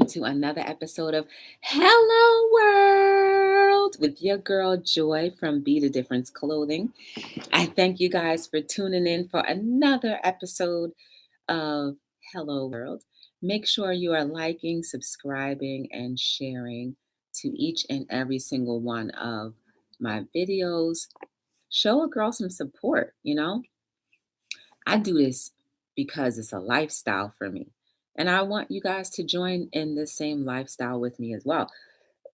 to another episode of Hello World with your girl Joy from Be the Difference Clothing. I thank you guys for tuning in for another episode of Hello World. Make sure you are liking, subscribing, and sharing to each and every single one of my videos. Show a girl some support, I do this because it's a lifestyle for me. And I want you guys to join in the same lifestyle with me as well.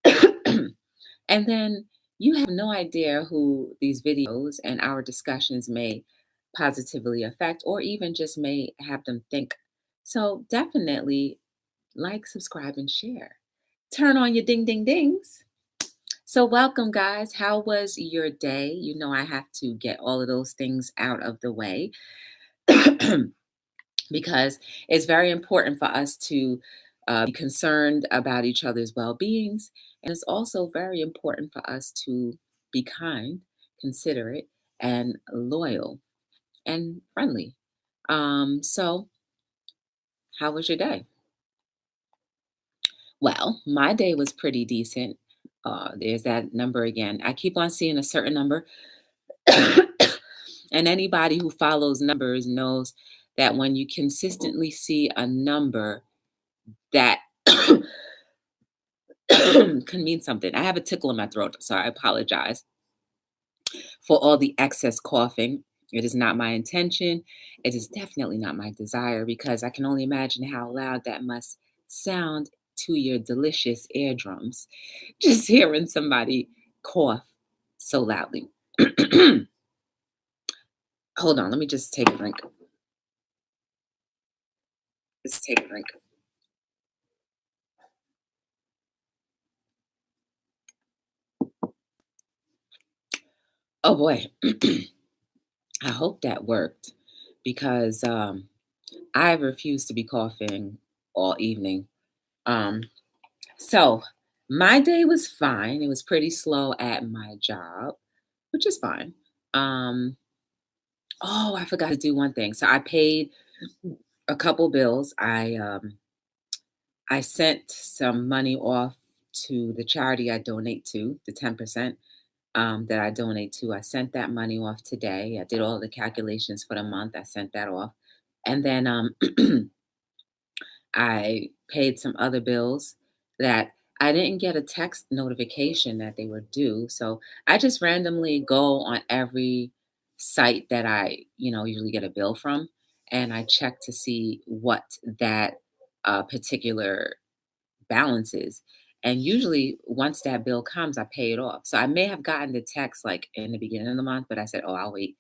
And then you have no idea who these videos and our discussions may positively affect or even just may have them think. So definitely like, subscribe, and share. Turn on your ding ding dings. So, welcome, guys. How was your day? You know, I have to get all of those things out of the way. Because it's very important for us to be concerned about each other's well-beings, and it's also very important for us to be kind, considerate, and loyal and friendly. So how was your day? Well, my day was pretty decent. There's that number again. I keep on seeing a certain number. And anybody who follows numbers knows that when you consistently see a number that can mean something. I have a tickle in my throat, so I apologize for all the excess coughing. It is not my intention. It is definitely not my desire because I can only imagine how loud that must sound to your delicious eardrums. Just hearing somebody cough so loudly. Hold on, let me just take a drink. Let's take a drink. Oh boy. I hope that worked because I refuse to be coughing all evening. Um, so my day was fine. It was pretty slow at my job, which is fine. Um, oh, I forgot to do one thing. So I paid a couple bills. I sent some money off to the charity I donate to, the 10% that I donate to. I sent that money off today. I did all the calculations for the month. I sent that off. And then I paid some other bills that I didn't get a text notification that they were due. So I just randomly go on every site that I, usually get a bill from, and I check to see what that particular balance is. And usually, once that bill comes, I pay it off. So I may have gotten the text like in the beginning of the month, but I said, "Oh, I'll wait."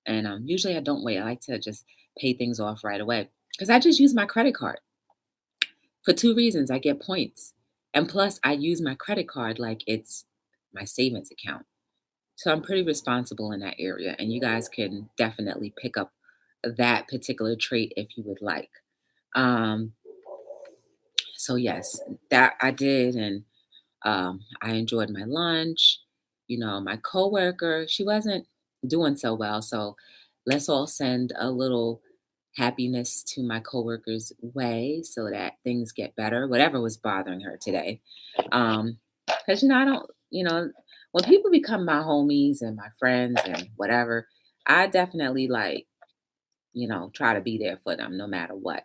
And usually, I don't wait. I like to just pay things off right away because I just use my credit card. For 2 reasons, I get points, and plus I use my credit card like it's my savings account. So I'm pretty responsible in that area, and you guys can definitely pick up that particular trait if you would like. Um, so yes, that I did, and I enjoyed my lunch. My coworker, she wasn't doing so well, so let's all send a little happiness to my coworker's way so that things get better, whatever was bothering her today. Because I don't, when people become my homies and my friends and whatever, I definitely like, try to be there for them no matter what.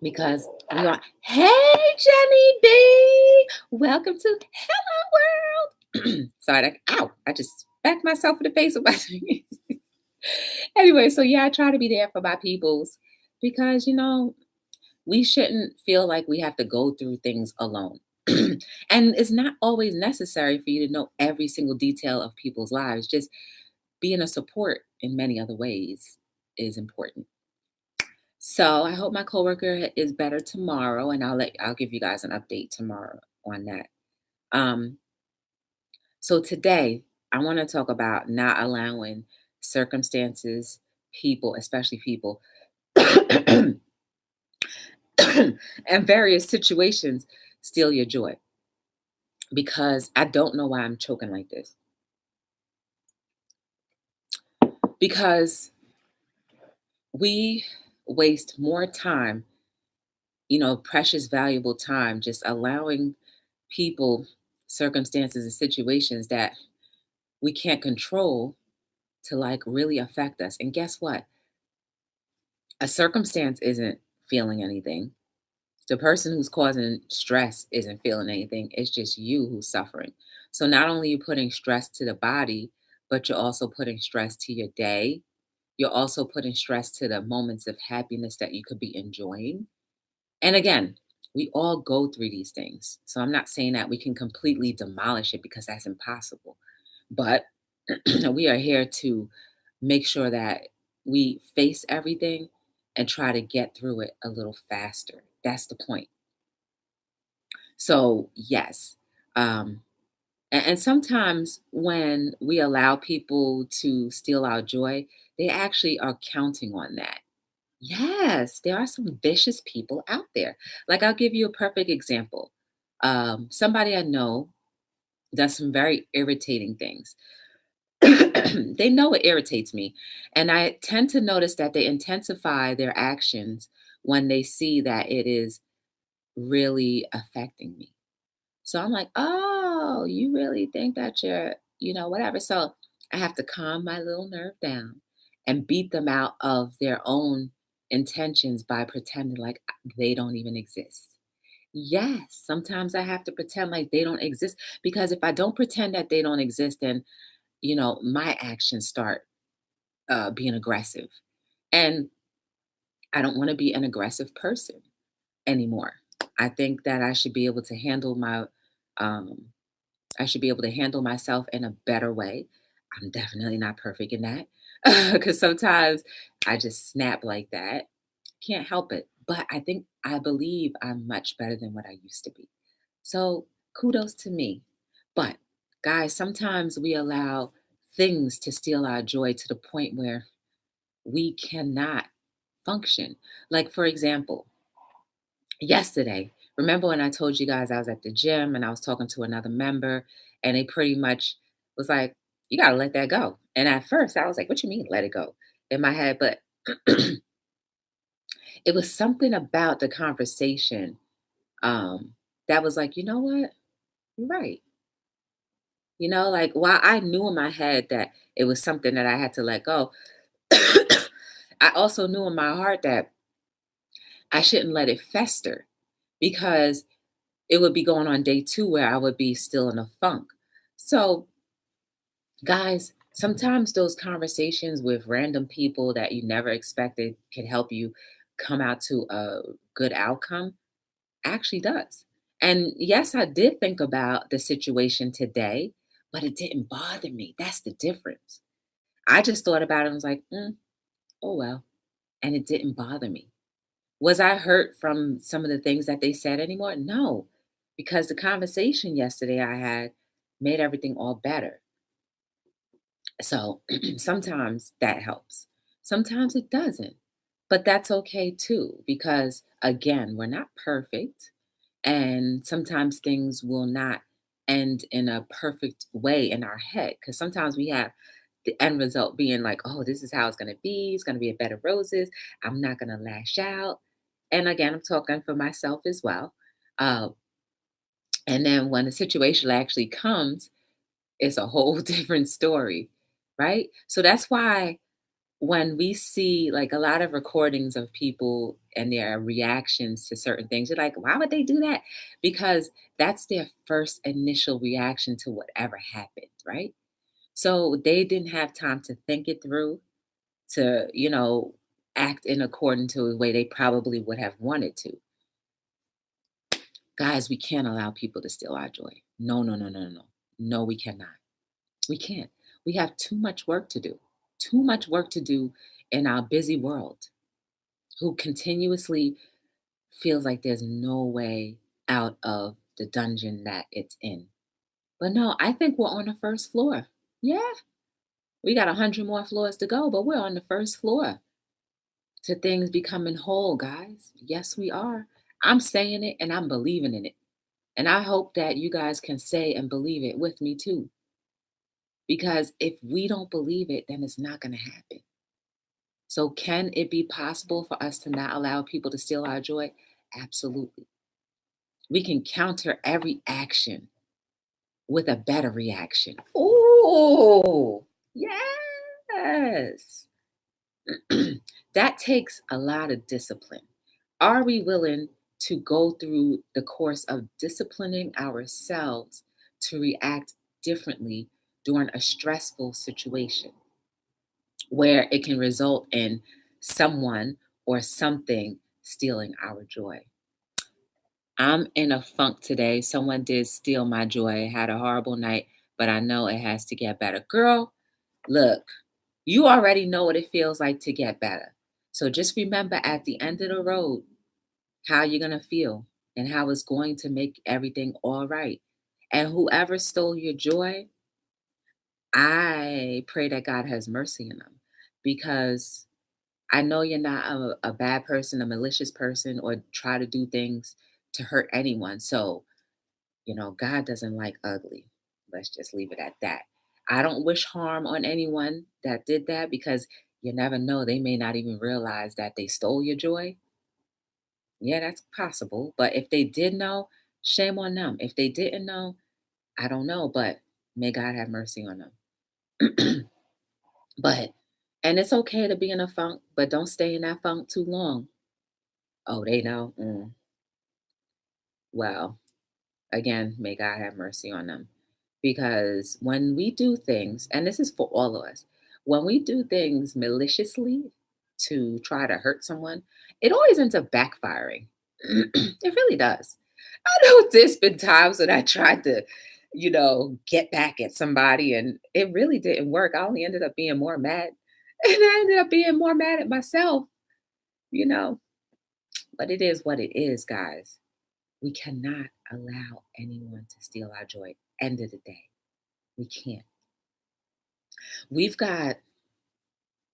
Because we are, hey, Jenny B, welcome to Hello World. Sorry, ow, I just smacked myself in the face with my Anyway, so yeah, I try to be there for my peoples because, we shouldn't feel like we have to go through things alone. And it's not always necessary for you to know every single detail of people's lives. Just being a support in many other ways is important. So I hope my coworker is better tomorrow, and I'll give you guys an update tomorrow on that. Um, so today I want to talk about not allowing circumstances, people, especially people, and various situations steal your joy. Because I don't know why I'm choking like this. Because we waste more time precious, valuable time, just allowing people, circumstances, and situations that we can't control to like really affect us. And guess what? A circumstance isn't feeling anything. The person who's causing stress isn't feeling anything. It's just you who's suffering. So not only are you putting stress to the body, but you're also putting stress to your day. You're also putting stress to the moments of happiness that you could be enjoying. And again, we all go through these things. So I'm not saying that we can completely demolish it because that's impossible. But we are here to make sure that we face everything and try to get through it a little faster. That's the point. So, yes. Um, and sometimes when we allow people to steal our joy, they actually are counting on that. Yes, there are some vicious people out there. Like, I'll give you a perfect example. Somebody I know does some very irritating things. They know it irritates me. And I tend to notice that they intensify their actions when they see that it is really affecting me. So I'm like, oh, you really think that whatever. So I have to calm my little nerve down and beat them out of their own intentions by pretending like they don't even exist. Yes, sometimes I have to pretend like they don't exist because if I don't pretend that they don't exist, then, my actions start being aggressive. And I don't want to be an aggressive person anymore. I think that um, I should be able to handle myself in a better way. I'm definitely not perfect in that because sometimes I just snap like that. Can't help it. But I believe I'm much better than what I used to be. So kudos to me. But guys, sometimes we allow things to steal our joy to the point where we cannot function. Like, for example, yesterday, remember when I told you guys I was at the gym and I was talking to another member and they pretty much was like, you got to let that go. And at first I was like, what you mean let it go in my head? But it was something about the conversation um, that was like, you know what? You're right. Like while I knew in my head that it was something that I had to let go, I also knew in my heart that I shouldn't let it fester because it would be going on day two where I would be still in a funk. So, guys, sometimes those conversations with random people that you never expected can help you come out to a good outcome actually does. And yes, I did think about the situation today, but it didn't bother me. That's the difference. I just thought about it and was like, oh well. And it didn't bother me. Was I hurt from some of the things that they said anymore? No, because the conversation yesterday I had made everything all better. So sometimes that helps. Sometimes it doesn't. But that's okay too, because again, we're not perfect. And sometimes things will not end in a perfect way in our head. Because sometimes we have the end result being like, oh, this is how it's going to be. It's going to be a bed of roses. I'm not going to lash out. And again, I'm talking for myself as well. Uh, and then when the situation actually comes, it's a whole different story, right? So that's why when we see like a lot of recordings of people and their reactions to certain things, you're like, why would they do that? Because that's their first initial reaction to whatever happened, right? So they didn't have time to think it through, to, act in accordance to the way they probably would have wanted to. Guys, we can't allow people to steal our joy. No, no, no, no, no. No, we cannot. We can't. We have too much work to do. Too much work to do in our busy world, who continuously feels like there's no way out of the dungeon that it's in. But no, I think we're on the first floor. Yeah, we got 100 more floors to go, but we're on the first floor to things becoming whole, guys. Yes, we are. I'm saying it and I'm believing in it. And I hope that you guys can say and believe it with me too. Because if we don't believe it, then it's not going to happen. So, can it be possible for us to not allow people to steal our joy? Absolutely. We can counter every action with a better reaction. Oh, yes. That takes a lot of discipline. Are we willing to go through the course of disciplining ourselves to react differently during a stressful situation where it can result in someone or something stealing our joy? I'm in a funk today. Someone did steal my joy. I had a horrible night, but I know it has to get better. Girl, look, you already know what it feels like to get better. So just remember at the end of the road how you're going to feel and how it's going to make everything all right. And whoever stole your joy, I pray that God has mercy on them because I know you're not a bad person, a malicious person, or try to do things to hurt anyone. So, God doesn't like ugly. Let's just leave it at that. I don't wish harm on anyone that did that because you never know. They may not even realize that they stole your joy. Yeah, that's possible. But if they did know, shame on them. If they didn't know, I don't know. But may God have mercy on them. But, and it's okay to be in a funk, but don't stay in that funk too long. Oh, they know. Well, again, may God have mercy on them. Because when we do things, and this is for all of us, when we do things maliciously to try to hurt someone, it always ends up backfiring. It really does. I know there's been times when I tried to, get back at somebody and it really didn't work. I only ended up being more mad. And I ended up being more mad at myself, you know. But it is what it is, guys. We cannot allow anyone to steal our joy. End of the day. We can't. We've got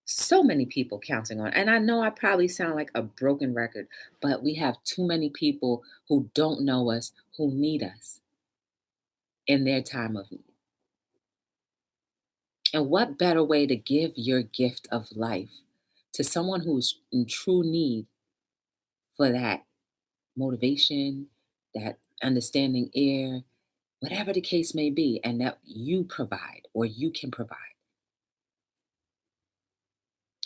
so many people counting on, and I know I probably sound like a broken record, but we have too many people who don't know us, who need us in their time of need. And what better way to give your gift of life to someone who's in true need for that motivation, that understanding ear, whatever the case may be, and that you provide or you can provide.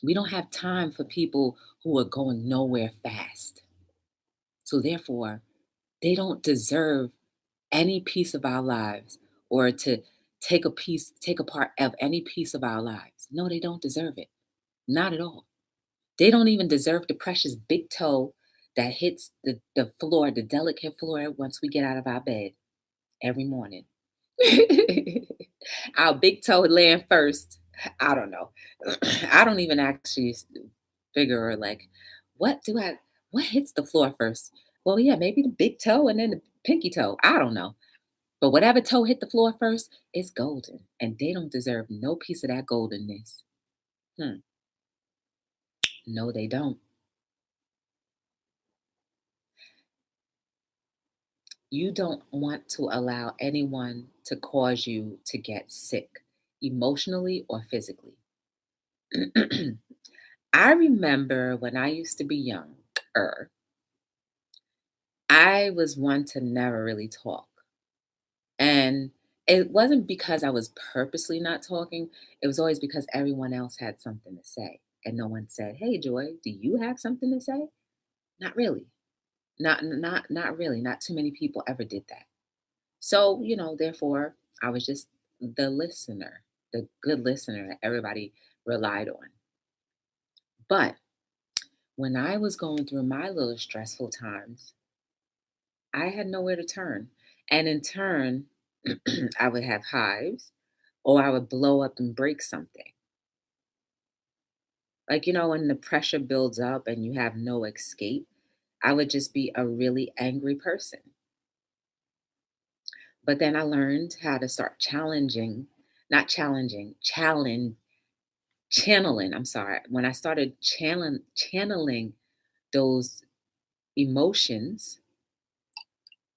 We don't have time for people who are going nowhere fast. So therefore, they don't deserve any piece of our lives or to take a part of any piece of our lives. No, they don't deserve it. Not at all. They don't even deserve the precious big toe that hits the floor, the delicate floor once we get out of our bed every morning. Our big toe land first. I don't know. I don't even actually figure like what do I what hits the floor first? Well, yeah, maybe the big toe and then the pinky toe. I don't know. But whatever toe hit the floor first, it's golden. And they don't deserve no piece of that goldenness. Hmm. No, they don't. You don't want to allow anyone to cause you to get sick, emotionally or physically. I remember when I used to be younger, I was one to never really talk. And it wasn't because I was purposely not talking, it was always because everyone else had something to say. And no one said, "Hey Joy, do you have something to say?" Not really. Not really. Not too many people ever did that. So, therefore, I was just the listener, the good listener that everybody relied on. But when I was going through my little stressful times, I had nowhere to turn. And in turn, I would have hives or I would blow up and break something. Like, when the pressure builds up and you have no escape, I would just be a really angry person. But then I learned how to start not challenging, channeling. I'm sorry. When I started channeling those emotions,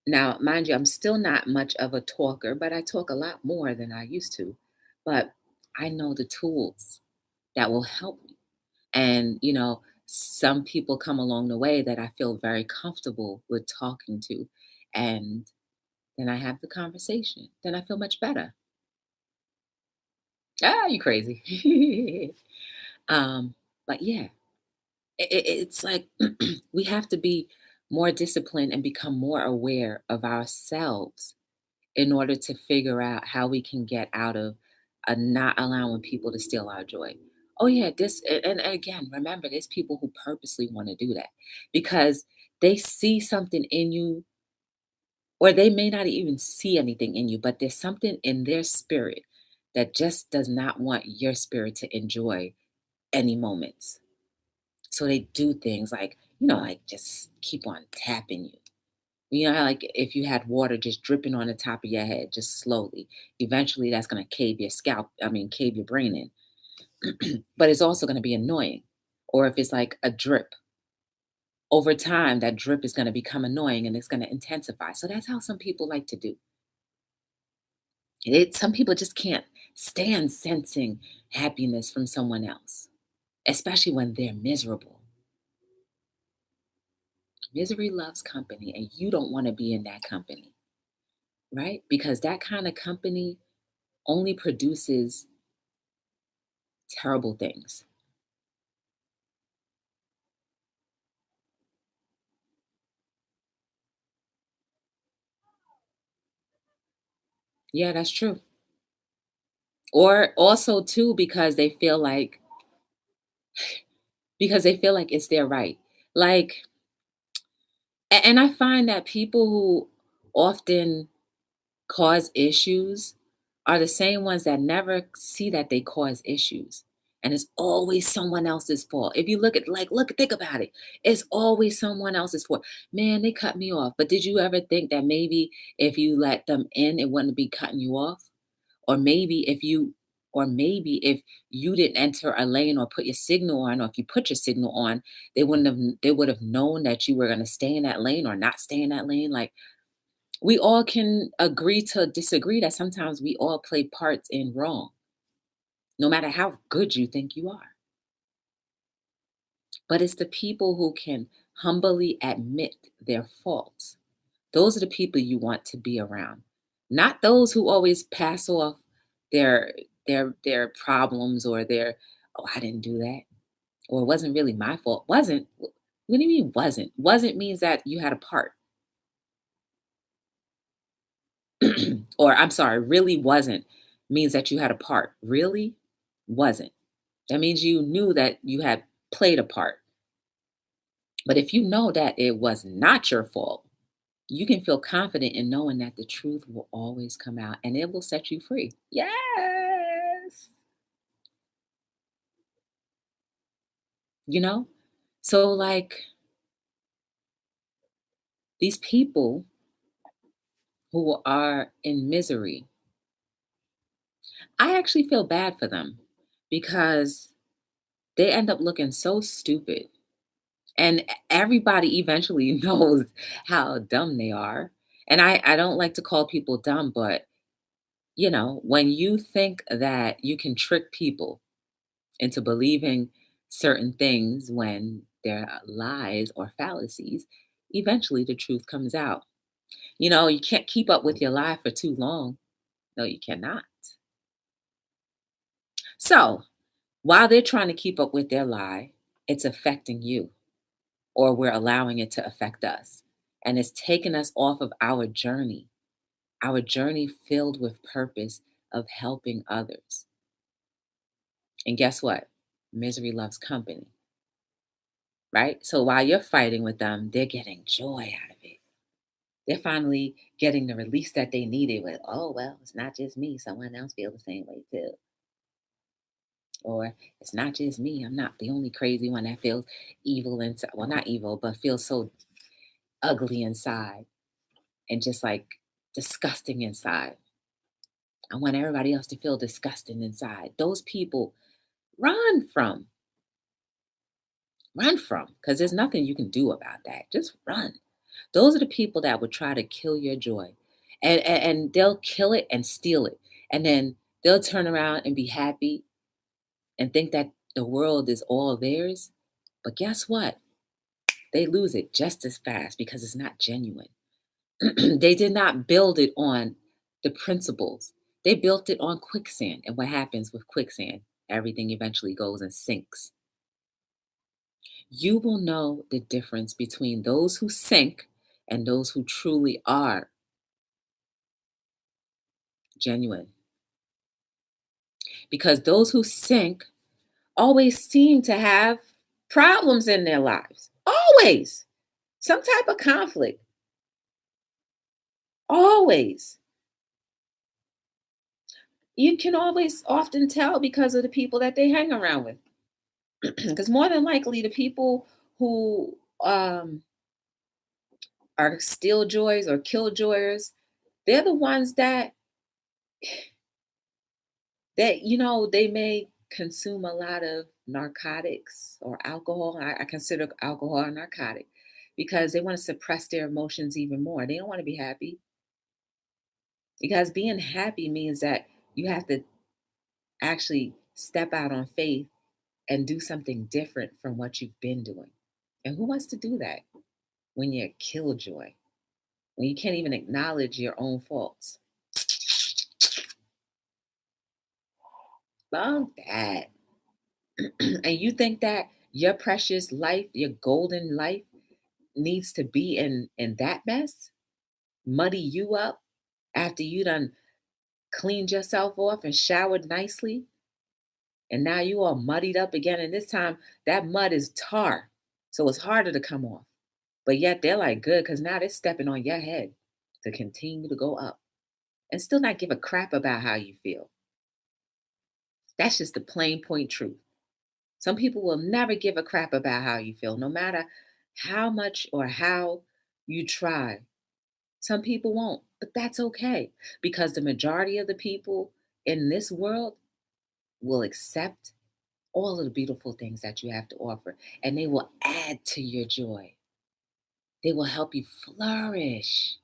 now, mind you, I'm still not much of a talker, but I talk a lot more than I used to. But I know the tools that will help me. And, some people come along the way that I feel very comfortable with talking to. And then I have the conversation. Then I feel much better. Ah, you crazy. um, but yeah, it's like we have to be more disciplined and become more aware of ourselves in order to figure out how we can get out of not allowing people to steal our joy. Oh yeah, and again, remember, there's people who purposely want to do that because they see something in you, or they may not even see anything in you, but there's something in their spirit that just does not want your spirit to enjoy any moments. So they do things like, like just keep on tapping you. You know how, like, if you had water just dripping on the top of your head, just slowly, eventually that's going to cave your scalp, cave your brain in. But it's also going to be annoying. Or if it's like a drip, over time, that drip is going to become annoying and it's going to intensify. So that's how some people like to do it. Some people just can't stand sensing happiness from someone else, especially when they're miserable. Misery loves company, and you don't want to be in that company, right? Because that kind of company only produces terrible things. Yeah, that's true. Or also too because they feel like it's their right. Like and I find that people who often cause issues are the same ones that never see that they cause issues. And it's always someone else's fault. If you look at think about it. It's always someone else's fault. Man, they cut me off. But did you ever think that maybe if you let them in, it wouldn't be cutting you off? Or maybe if you didn't enter a lane or put your signal on, or if you put your signal on, they would have known that you were going to stay in that lane or not stay in that lane. Like, we all can agree to disagree that sometimes we all play parts in wrong, no matter how good you think you are. But it's the people who can humbly admit their faults. Those are the people you want to be around, not those who always pass off their their problems, or their, oh, I didn't do that, or it wasn't really my fault. Wasn't? What do you mean wasn't? Wasn't means that you had a part. Or I'm sorry, really wasn't means that you had a part. Really wasn't. That means you knew that you had played a part. But if you know that it was not your fault, you can feel confident in knowing that the truth will always come out and it will set you free. Yes. You know? So, like, these people who are in misery, I actually feel bad for them because they end up looking so stupid. And everybody eventually knows how dumb they are. And I don't like to call people dumb, but when you think that you can trick people into believing certain things when they're lies or fallacies, eventually the truth comes out. You can't keep up with your lie for too long. No, you cannot. So while they're trying to keep up with their lie, it's affecting you, or we're allowing it to affect us. And it's taking us off of our journey filled with purpose of helping others. And guess what? Misery loves company, right? So while you're fighting with them, they're getting joy out of it. They're finally getting the release that they needed with, oh, well, it's not just me. Someone else feels the same way too. Or it's not just me. I'm not the only crazy one that feels evil inside. Well, not evil, but feels so ugly inside and just like disgusting inside. I want everybody else to feel disgusting inside. Those people, run from, because there's nothing you can do about that. Just run. Those are the people that would try to kill your joy. And they'll kill it and steal it. And then they'll turn around and be happy and think that the world is all theirs. But guess what? They lose it just as fast because it's not genuine. They did not build it on the principles. They built it on quicksand. And what happens with quicksand? Everything eventually goes and sinks. You will know the difference between those who sink and those who truly are genuine. Because those who sink always seem to have problems in their lives. Always. Some type of conflict. Always. You can always often tell because of the people that they hang around with. Because more than likely, the people who are still joys or killjoyers, they're the ones that they may consume a lot of narcotics or alcohol. I consider alcohol a narcotic because they want to suppress their emotions even more. They don't want to be happy because being happy means that you have to actually step out on faith and do something different from what you've been doing. And who wants to do that when you're a killjoy? When you can't even acknowledge your own faults? Love that. And you think that your precious life, your golden life, needs to be in that mess? Muddy you up after you done cleaned yourself off and showered nicely? And now you all muddied up again. And this time that mud is tar. So it's harder to come off. But yet they're like good because now they're stepping on your head to continue to go up and still not give a crap about how you feel. That's just the plain point truth. Some people will never give a crap about how you feel, no matter how much or how you try. Some people won't, but that's okay because the majority of the people in this world will accept all of the beautiful things that you have to offer and they will add to your joy. They will help you flourish.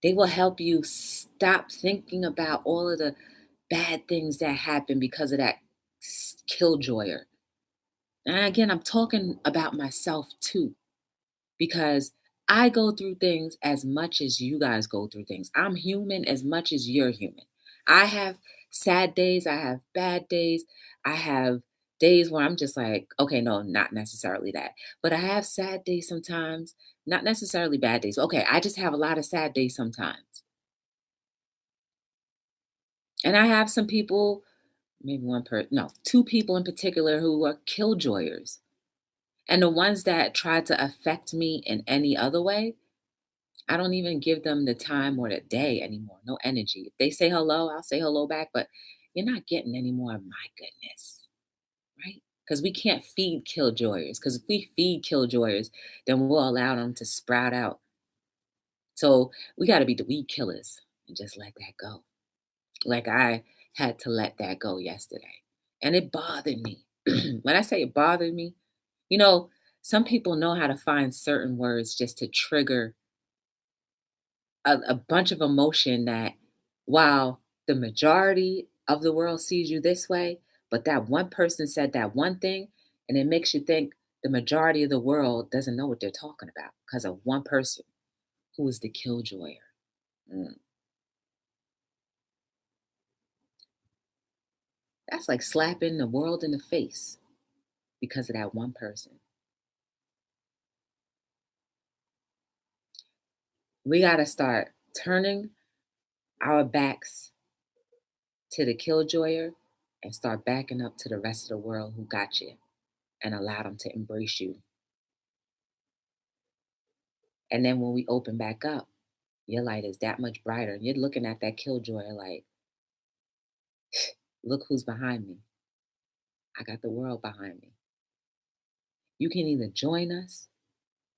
They will help you stop thinking about all of the bad things that happen because of that killjoyer. And again, I'm talking about myself too, because I go through things as much as you guys go through things. I'm human as much as you're human. I have sad days, I have bad days, I have days where I'm just like, okay, no, not necessarily that. But I have sad days sometimes, not necessarily bad days. Okay, I just have a lot of sad days sometimes. And I have some people, maybe no, two people in particular who are killjoyers. And the ones that try to affect me in any other way, I don't even give them the time or the day anymore. No energy. If they say hello, I'll say hello back, but you're not getting any more of my goodness, right? Because we can't feed killjoyers. Because if we feed killjoyers, then we'll allow them to sprout out. So we got to be the weed killers and just let that go. Like I had to let that go yesterday. And it bothered me. When I say it bothered me, you know, some people know how to find certain words just to trigger a bunch of emotion that while the majority of the world sees you this way, but that one person said that one thing, and it makes you think the majority of the world doesn't know what they're talking about because of one person who is the killjoyer. Mm. That's like slapping the world in the face because of that one person. We got to start turning our backs to the killjoyer and start backing up to the rest of the world who got you and allow them to embrace you. And then when we open back up, your light is that much brighter. You're looking at that killjoy like, look who's behind me. I got the world behind me. You can either join us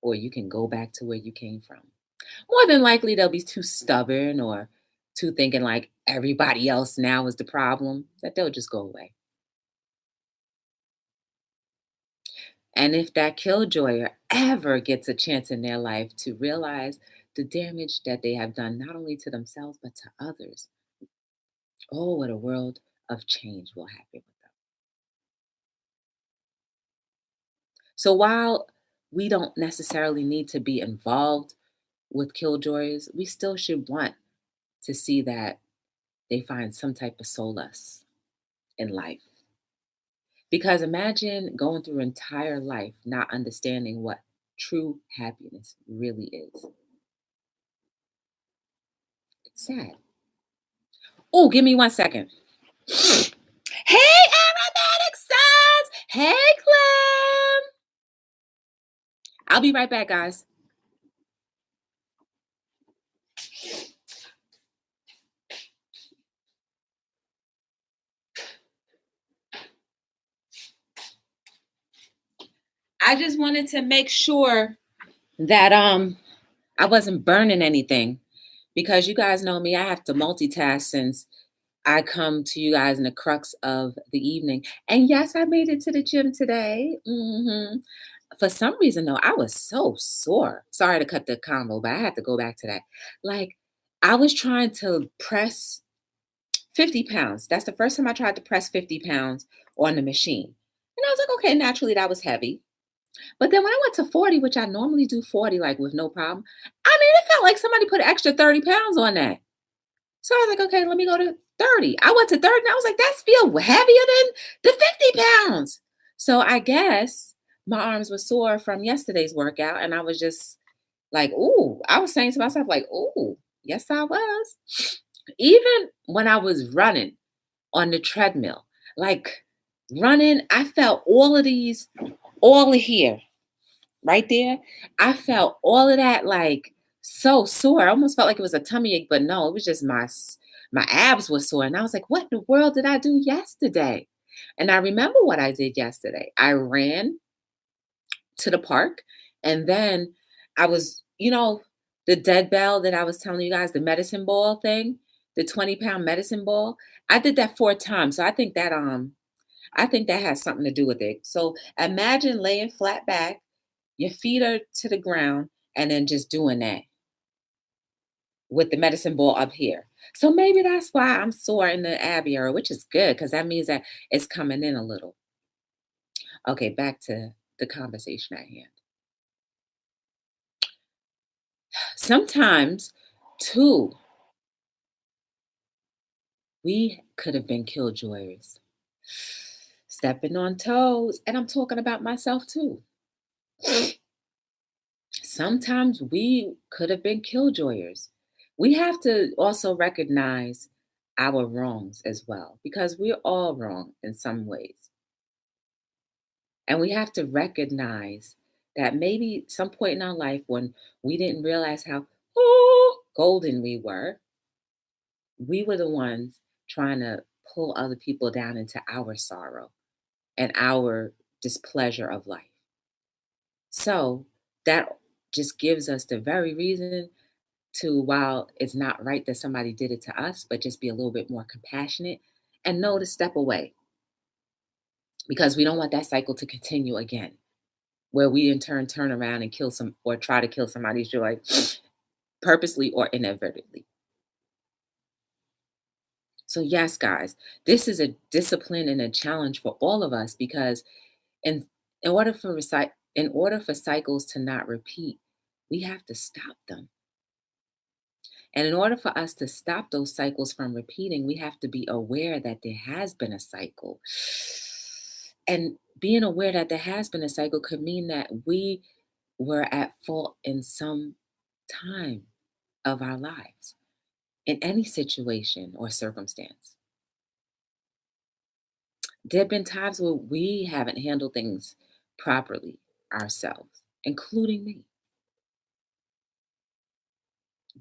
or you can go back to where you came from. More than likely, they'll be too stubborn or too thinking like everybody else now is the problem, that they'll just go away. And if that killjoyer ever gets a chance in their life to realize the damage that they have done, not only to themselves, but to others, oh, what a world of change will happen with them. So while we don't necessarily need to be involved with killjoys, we still should want to see that they find some type of solace in life. Because imagine going through entire life not understanding what true happiness really is. It's sad. Oh, give me 1 second. Hey, aromatic sons. Hey, Clem. I'll be right back, guys. I just wanted to make sure that I wasn't burning anything because you guys know me, I have to multitask since I come to you guys in the crux of the evening. And yes, I made it to the gym today. For some reason, though, I was so sore. Sorry to cut the combo, but I had to go back to that. Like, I was trying to press 50 pounds. That's the first time I tried to press 50 pounds on the machine. And I was like, okay, naturally, that was heavy. But then when I went to 40, which I normally do 40, like with no problem, I mean, it felt like somebody put an extra 30 pounds on that. So I was like, okay, let me go to 30. I went to 30 and I was like, that's feel heavier than the 50 pounds. So I guess my arms were sore from yesterday's workout. And I was just like, ooh, I was saying to myself, like, ooh, yes, I was. Even when I was running on the treadmill, like running, I felt all of here, right there. I felt all of that like so sore. I almost felt like it was a tummy ache, but no, it was just my abs were sore. And I was like, what in the world did I do yesterday? And I remember what I did yesterday. I ran to the park and then I was, the dead bell that I was telling you guys, the medicine ball thing, the 20-pound medicine ball. I did that 4 times. So I think that has something to do with it. So imagine laying flat back, your feet are to the ground, and then just doing that with the medicine ball up here. So maybe that's why I'm sore in the ab area, which is good because that means that it's coming in a little. Okay, back to the conversation at hand. Sometimes, too, we could have been killjoyers, stepping on toes, and I'm talking about myself too. Sometimes we could have been killjoyers. We have to also recognize our wrongs as well, because we're all wrong in some ways. And we have to recognize that maybe some point in our life when we didn't realize how golden we were the ones trying to pull other people down into our sorrow and our displeasure of life. So that just gives us the very reason to, while it's not right that somebody did it to us, but just be a little bit more compassionate and know to step away because we don't want that cycle to continue again, where we in turn around and kill some or try to kill somebody's joy purposely or inadvertently. So, yes, guys, this is a discipline and a challenge for all of us because in, in order for cycles to not repeat, we have to stop them. And in order for us to stop those cycles from repeating, we have to be aware that there has been a cycle. And being aware that there has been a cycle could mean that we were at fault in some time of our lives, in any situation or circumstance. There have been times where we haven't handled things properly ourselves, including me.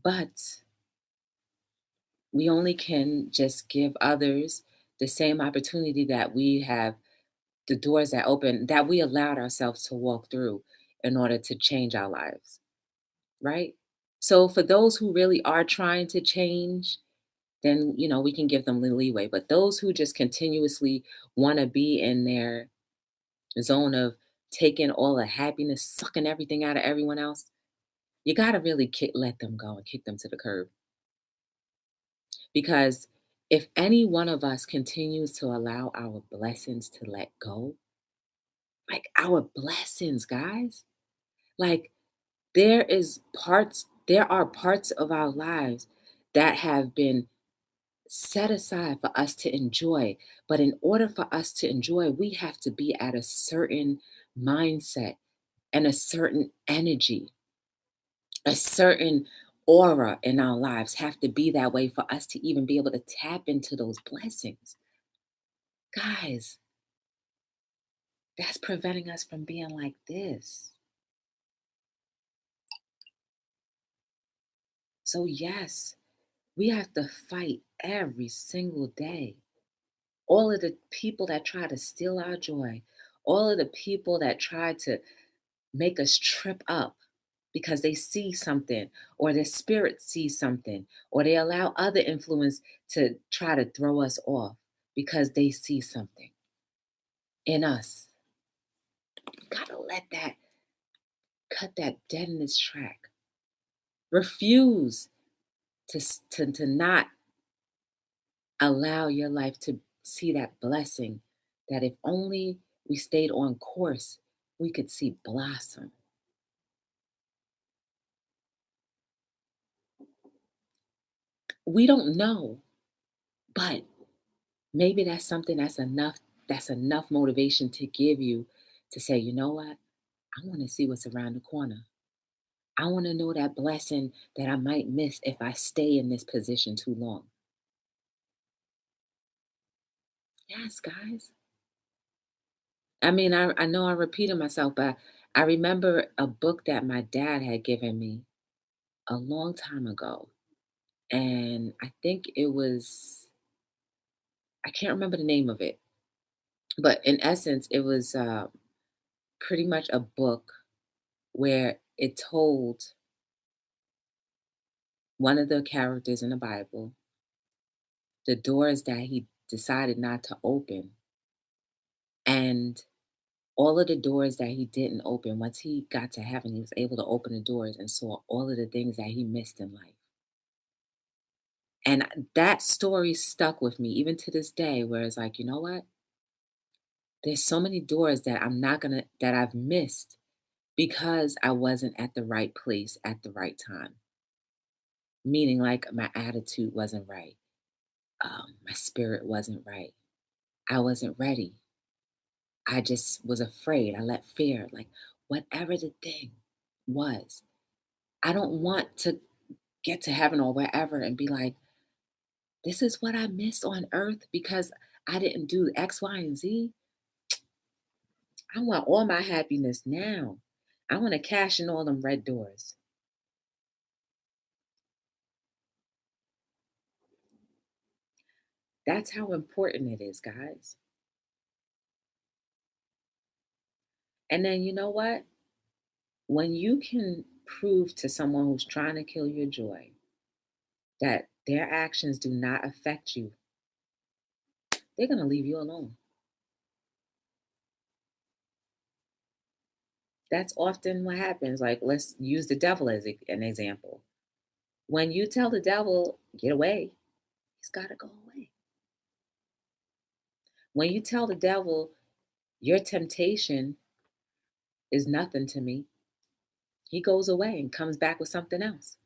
But we only can just give others the same opportunity that we have, the doors that open, that we allowed ourselves to walk through in order to change our lives, right? So for those who really are trying to change, then we can give them the leeway. But those who just continuously want to be in their zone of taking all the happiness, sucking everything out of everyone else, you got to really let them go and kick them to the curb. Because if any one of us continues to allow our blessings to let go, Like our blessings, guys. Like there are parts of our lives that have been set aside for us to enjoy. But in order for us to enjoy, we have to be at a certain mindset and a certain energy, a certain aura in our lives have to be that way for us to even be able to tap into those blessings. Guys, that's preventing us from being like this. So, yes, we have to fight every single day. All of the people that try to steal our joy, all of the people that try to make us trip up because they see something or their spirit sees something or they allow other influence to try to throw us off because they see something in us. You gotta let that cut that dead in its track. Refuse to not allow your life to see that blessing that if only we stayed on course, we could see blossom. We don't know, but maybe that's something that's enough motivation to give you to say, you know what? I want to see what's around the corner. I want to know that blessing that I might miss if I stay in this position too long. Yes, guys. I mean, I know I'm repeating myself, but I remember a book that my dad had given me a long time ago. And I think it was, I can't remember the name of it, but in essence, it was pretty much a book where it told one of the characters in the Bible the doors that he decided not to open and all of the doors that he didn't open. Once he got to heaven, he was able to open the doors and saw all of the things that he missed in life. And that story stuck with me even to this day, where it's like, you know what? There's so many doors that that I've missed because I wasn't at the right place at the right time. Meaning, like, my attitude wasn't right, my spirit wasn't right. I wasn't ready. I just was afraid. I let fear, like, whatever the thing was. I don't want to get to heaven or wherever and be like, this is what I missed on earth because I didn't do X, Y, and Z. I want all my happiness now. I want to cash in all them red doors. That's how important it is, guys. And then you know what? When you can prove to someone who's trying to kill your joy that their actions do not affect you, they're going to leave you alone. That's often what happens. Like, let's use the devil as an example. When you tell the devil, get away, he's got to go away. When you tell the devil, your temptation is nothing to me, he goes away and comes back with something else.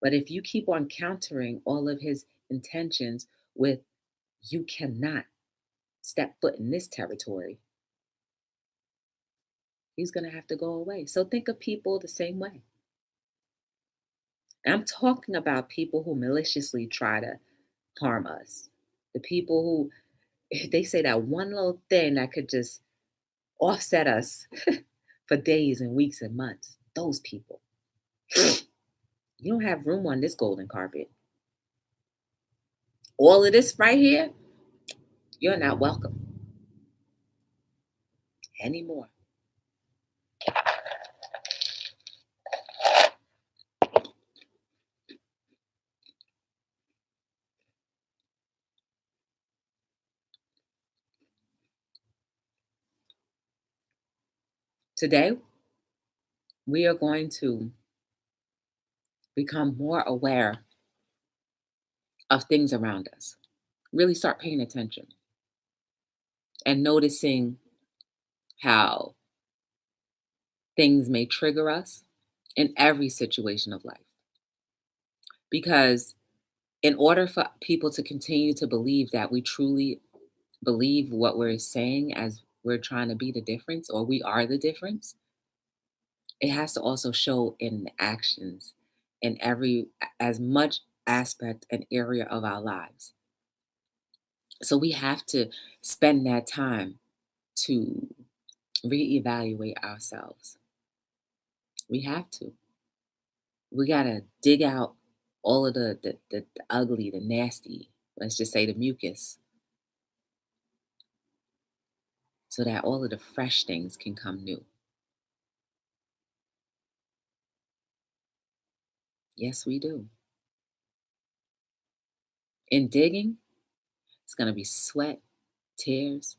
But if you keep on countering all of his intentions with, you cannot step foot in this territory, he's going to have to go away. So think of people the same way. And I'm talking about people who maliciously try to harm us. The people who, they say that one little thing that could just offset us for days and weeks and months. Those people. You don't have room on this golden carpet. All of this right here, you're not welcome anymore. Today, we are going to become more aware of things around us. Really start paying attention and noticing how things may trigger us in every situation of life. Because in order for people to continue to believe that we truly believe what we're saying as we're trying to be the difference or we are the difference, it has to also show in the actions in every as much aspect and area of our lives. So we have to spend that time to reevaluate ourselves. We have to. We got to dig out all of the ugly, the nasty, let's just say the mucus, so that all of the fresh things can come new. Yes, we do. In digging, it's going to be sweat, tears,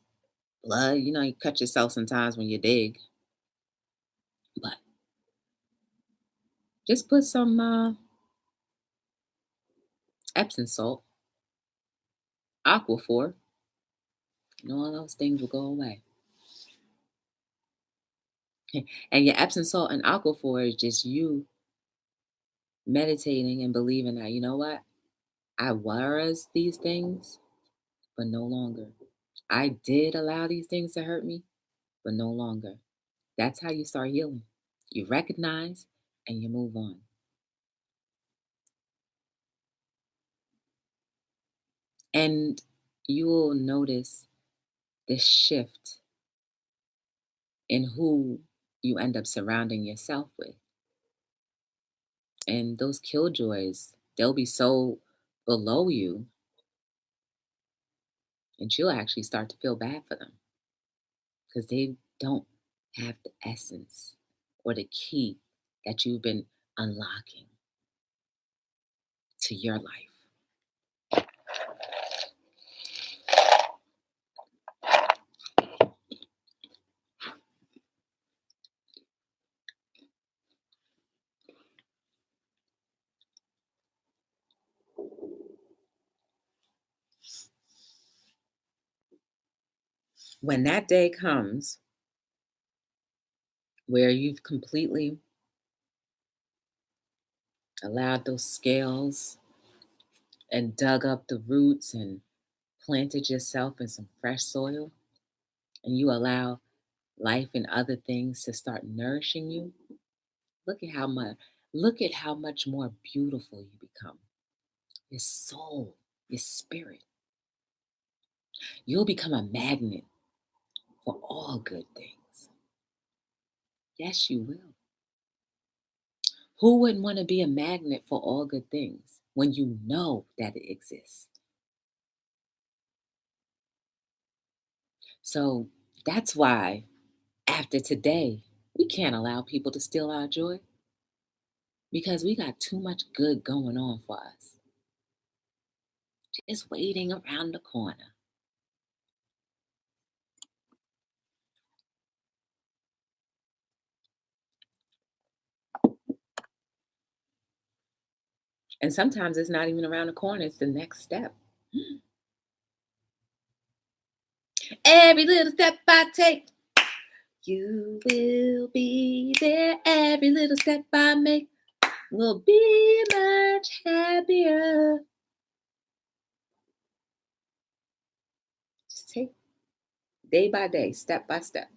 blood. You know, you cut yourself sometimes when you dig, but just put some Epsom salt, Aquaphor, and all those things will go away. And your Epsom salt and Aquaphor is just you meditating and believing that, you know what? I was these things, but no longer. I did allow these things to hurt me, but no longer. That's how you start healing. You recognize and you move on. And you will notice the shift in who you end up surrounding yourself with. And those killjoys, they'll be so below you, and you'll actually start to feel bad for them because they don't have the essence or the key that you've been unlocking to your life. When that day comes where you've completely allowed those scales and dug up the roots and planted yourself in some fresh soil, and you allow life and other things to start nourishing you, look at how much more beautiful you become. Your soul, your spirit. You'll become a magnet for all good things. Yes, you will. Who wouldn't want to be a magnet for all good things when you know that it exists? So that's why after today, we can't allow people to steal our joy because we got too much good going on for us. Just waiting around the corner. And sometimes it's not even around the corner, it's the next step. Every little step I take, you will be there. Every little step I make will be much happier. Just take day by day, step by step.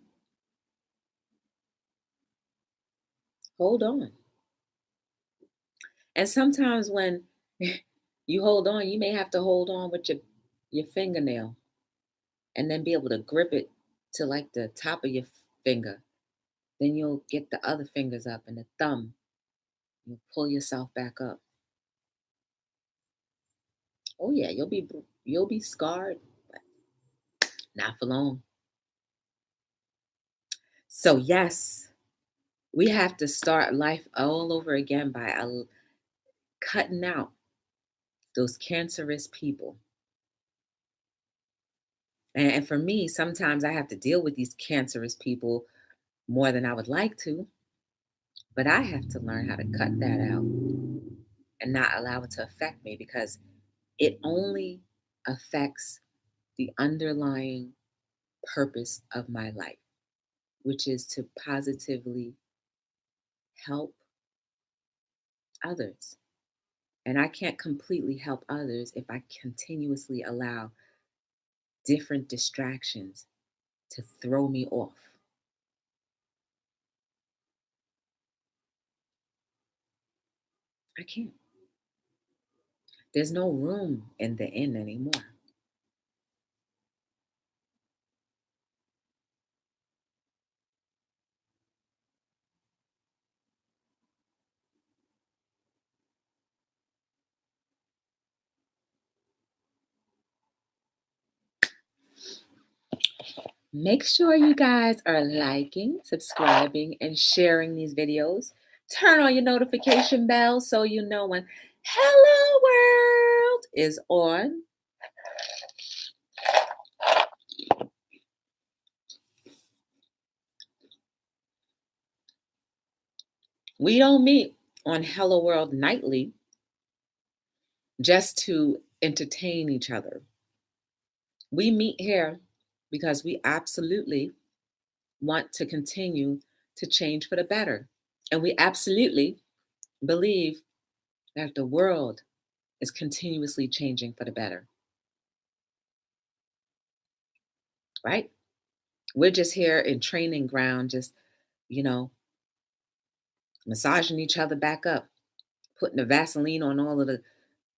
Hold on. And sometimes when you hold on, you may have to hold on with your fingernail and then be able to grip it to like the top of your finger. Then you'll get the other fingers up and the thumb. You'll pull yourself back up. Oh yeah, you'll be scarred, but not for long. So yes, we have to start life all over again by cutting out those cancerous people. And for me, sometimes I have to deal with these cancerous people more than I would like to, but I have to learn how to cut that out and not allow it to affect me because it only affects the underlying purpose of my life. which is to positively help others. And I can't completely help others if I continuously allow different distractions to throw me off. I can't. There's no room in the inn anymore. Make sure you guys are liking, subscribing, and sharing these videos. Turn on your notification bell so you know when Hello World is on. We don't meet on Hello World nightly just to entertain each other. We meet here because we absolutely want to continue to change for the better. And we absolutely believe that the world is continuously changing for the better, right? We're just here in training ground, just, you know, massaging each other back up, putting the Vaseline on all of the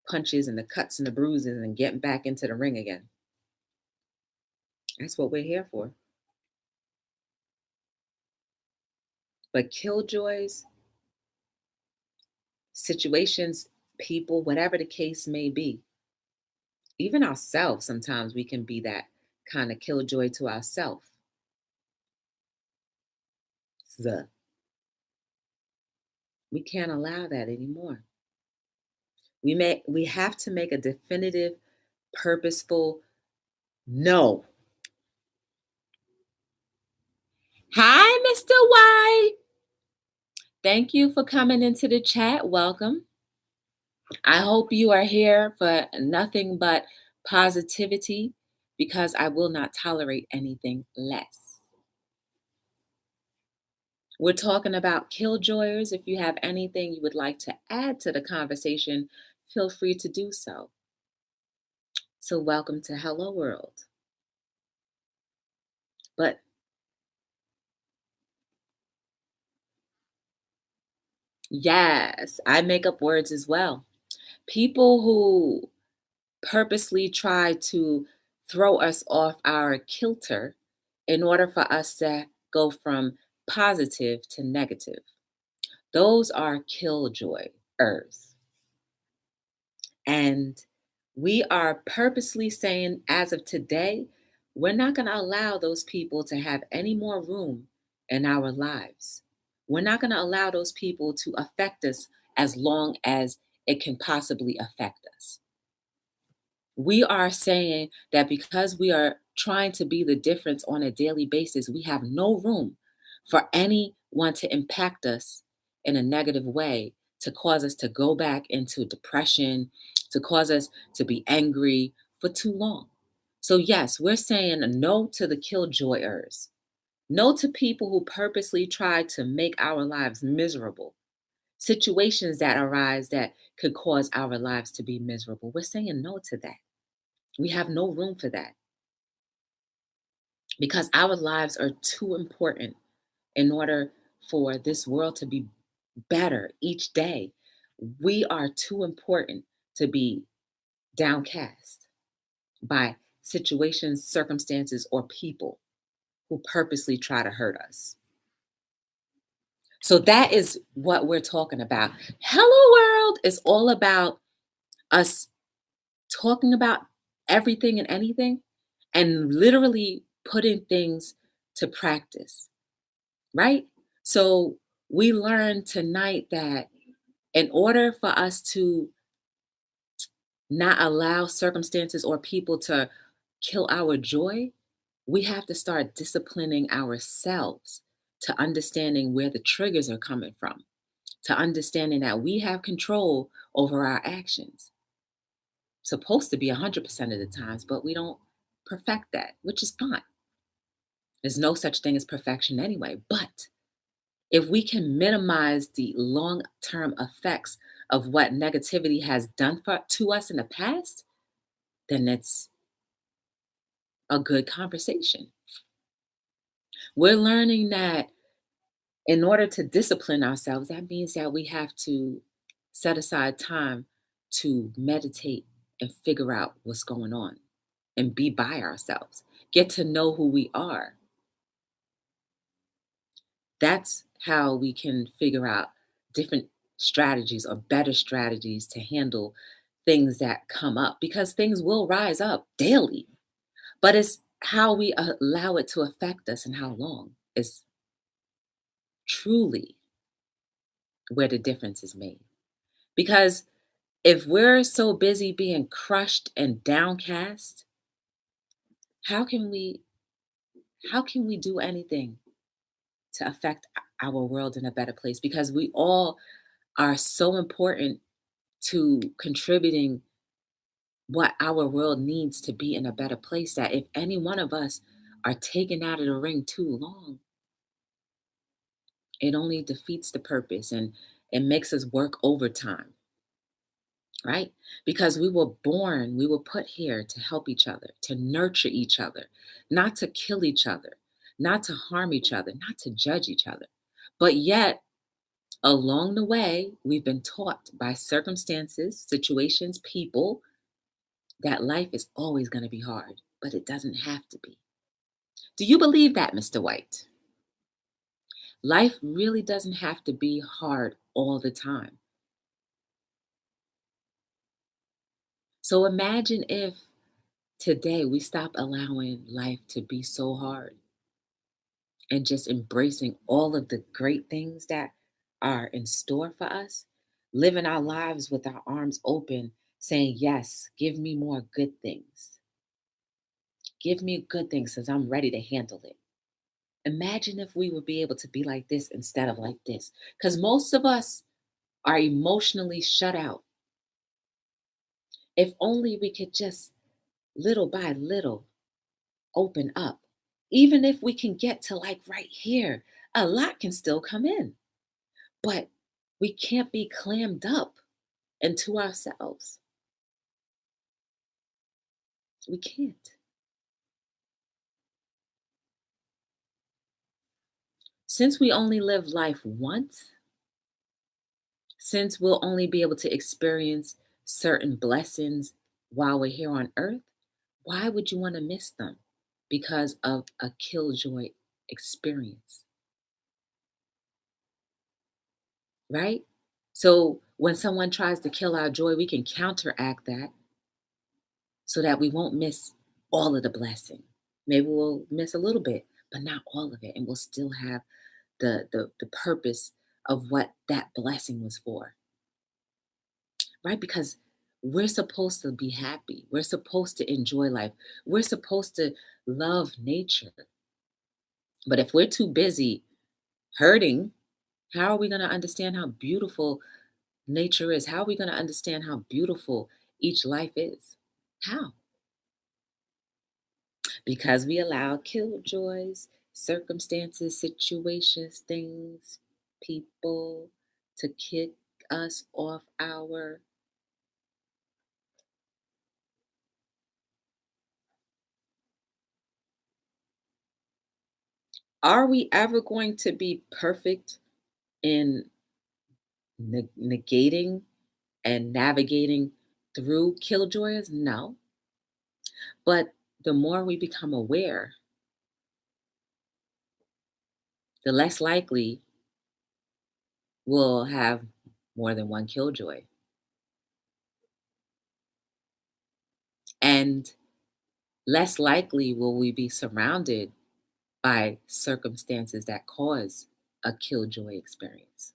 punches and the cuts and the bruises and getting back into the ring again. That's what we're here for. But killjoys, situations, people, whatever the case may be, even ourselves, sometimes we can be that kind of killjoy to ourselves. We can't allow that anymore. We have to make a definitive, purposeful no. Hi, Mr. White. Thank you for coming into the chat. Welcome. I hope you are here for nothing but positivity because I will not tolerate anything less. We're talking about killjoyers. If you have anything you would like to add to the conversation, feel free to do so. So, welcome to Hello World. But yes, I make up words as well. People who purposely try to throw us off our kilter in order for us to go from positive to negative. Those are killjoy earth. And we are purposely saying, as of today, we're not going to allow those people to have any more room in our lives. We're not going to allow those people to affect us as long as it can possibly affect us. We are saying that because we are trying to be the difference on a daily basis, we have no room for anyone to impact us in a negative way, to cause us to go back into depression, to cause us to be angry for too long. So, yes, we're saying no to the killjoyers, no to people who purposely try to make our lives miserable, situations that arise that could cause our lives to be miserable. We're saying no to that. We have no room for that because our lives are too important in order for this world to be better each day. We are too important to be downcast by situations, circumstances, or people who purposely try to hurt us. So that is what we're talking about. Hello World is all about us talking about everything and anything and literally putting things to practice, right? So we learned tonight that in order for us to not allow circumstances or people to kill our joy, we have to start disciplining ourselves to understanding where the triggers are coming from, to understanding that we have control over our actions. Supposed to be 100% of the times, but we don't perfect that, which is fine. There's no such thing as perfection anyway. But if we can minimize the long term effects of what negativity has done to us in the past, then it's a good conversation. We're learning that in order to discipline ourselves, that means that we have to set aside time to meditate and figure out what's going on and be by ourselves, get to know who we are. That's how we can figure out different strategies or better strategies to handle things that come up because things will rise up daily. But it's how we allow it to affect us and how long is truly where the difference is made. Because if we're so busy being crushed and downcast, how can we how can we do anything to affect our world in a better place? Because we all are so important to contributing what our world needs to be in a better place that if any one of us are taken out of the ring too long, it only defeats the purpose and it makes us work overtime, right? Because we were put here to help each other, to nurture each other, not to kill each other, not to harm each other, not to judge each other. But yet, along the way, we've been taught by circumstances, situations, people that life is always going to be hard, but it doesn't have to be. Do you believe that, Mr. White? Life really doesn't have to be hard all the time. So imagine if today we stop allowing life to be so hard and just embracing all of the great things that are in store for us, living our lives with our arms open, saying, yes, give me more good things. Give me good things because I'm ready to handle it. Imagine if we would be able to be like this instead of like this. Because most of us are emotionally shut out. If only we could just little by little open up. Even if we can get to like right here, a lot can still come in. But we can't be clammed up into ourselves. We can't. Since we only live life once, since we'll only be able to experience certain blessings while we're here on earth, why would you want to miss them? Because of a killjoy experience, right? So when someone tries to kill our joy, we can counteract that so that we won't miss all of the blessing. Maybe we'll miss a little bit, but not all of it, and we'll still have the purpose of what that blessing was for, right? Because we're supposed to be happy. We're supposed to enjoy life. We're supposed to love nature. But if we're too busy hurting, how are we going to understand how beautiful nature is? How are we going to understand how beautiful each life is? How? Because we allow killjoys, circumstances, situations, things, people to kick us off our. Are we ever going to be perfect in negating and navigating through killjoys? No. But the more we become aware, the less likely we'll have more than one killjoy. And less likely will we be surrounded by circumstances that cause a killjoy experience.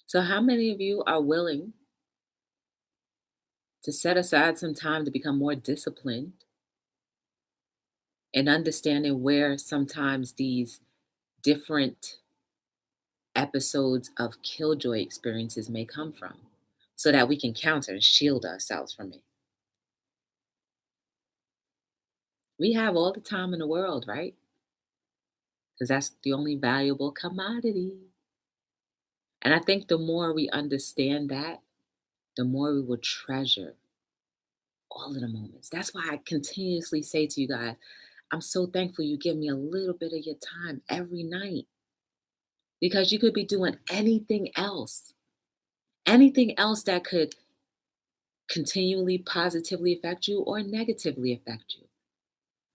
So, how many of you are willing to set aside some time to become more disciplined and understanding where sometimes these different episodes of Killjoy experiences may come from, so that we can counter and shield ourselves from it. We have all the time in the world, right? Because that's the only valuable commodity. And I think the more we understand that, the more we will treasure all of the moments. That's why I continuously say to you guys, I'm so thankful you give me a little bit of your time every night, because you could be doing anything else that could continually positively affect you or negatively affect you.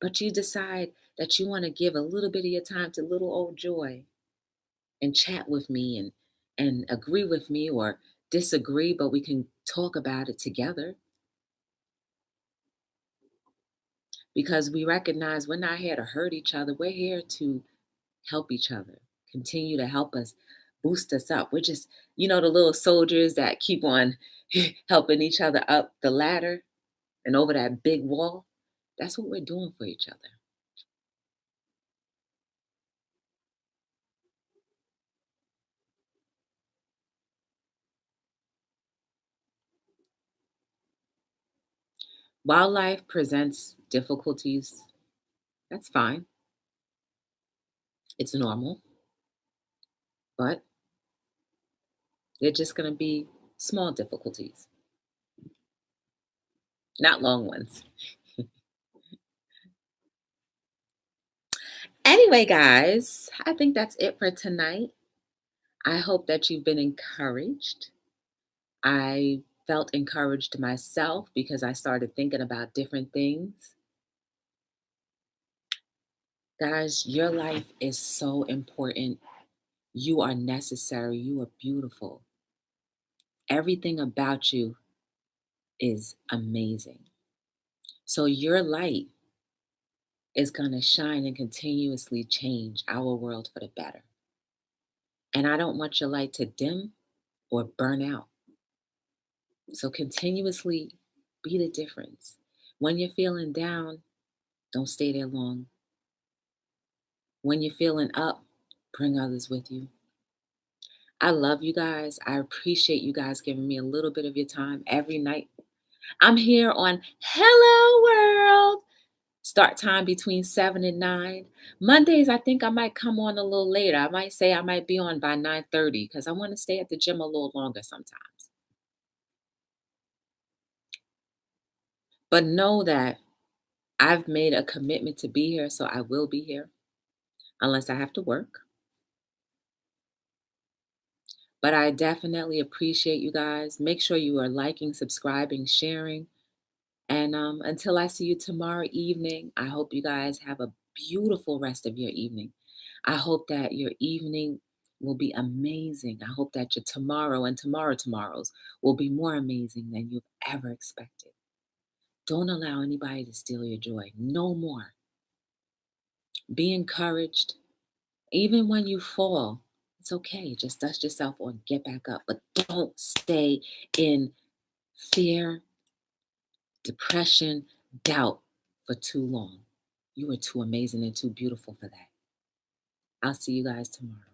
But you decide that you want to give a little bit of your time to little old Joy and chat with me and agree with me or disagree, but we can talk about it together, because we recognize we're not here to hurt each other. We're here to help each other, continue to help us, boost us up. We're just, the little soldiers that keep on helping each other up the ladder and over that big wall. That's what we're doing for each other. While life presents difficulties, that's fine. It's normal, but they're just going to be small difficulties, not long ones. Anyway, guys, I think that's it for tonight. I hope that you've been encouraged. I felt encouraged myself because I started thinking about different things. Guys, your life is so important. You are necessary. You are beautiful. Everything about you is amazing. So your light is going to shine and continuously change our world for the better. And I don't want your light to dim or burn out. So continuously be the difference. When you're feeling down, don't stay there long. When you're feeling up, bring others with you. I love you guys. I appreciate you guys giving me a little bit of your time every night. I'm here on Hello World. Start time between 7 and 9. Mondays, I think I might come on a little later. I might say I might be on by 9:30 because I want to stay at the gym a little longer sometimes. But know that I've made a commitment to be here, so I will be here unless I have to work. But I definitely appreciate you guys. Make sure you are liking, subscribing, sharing. And until I see you tomorrow evening, I hope you guys have a beautiful rest of your evening. I hope that your evening will be amazing. I hope that your tomorrow and tomorrow's will be more amazing than you've ever expected. Don't allow anybody to steal your joy. No more. Be encouraged. Even when you fall, it's okay. Just dust yourself or get back up. But don't stay in fear, depression, doubt for too long. You are too amazing and too beautiful for that. I'll see you guys tomorrow.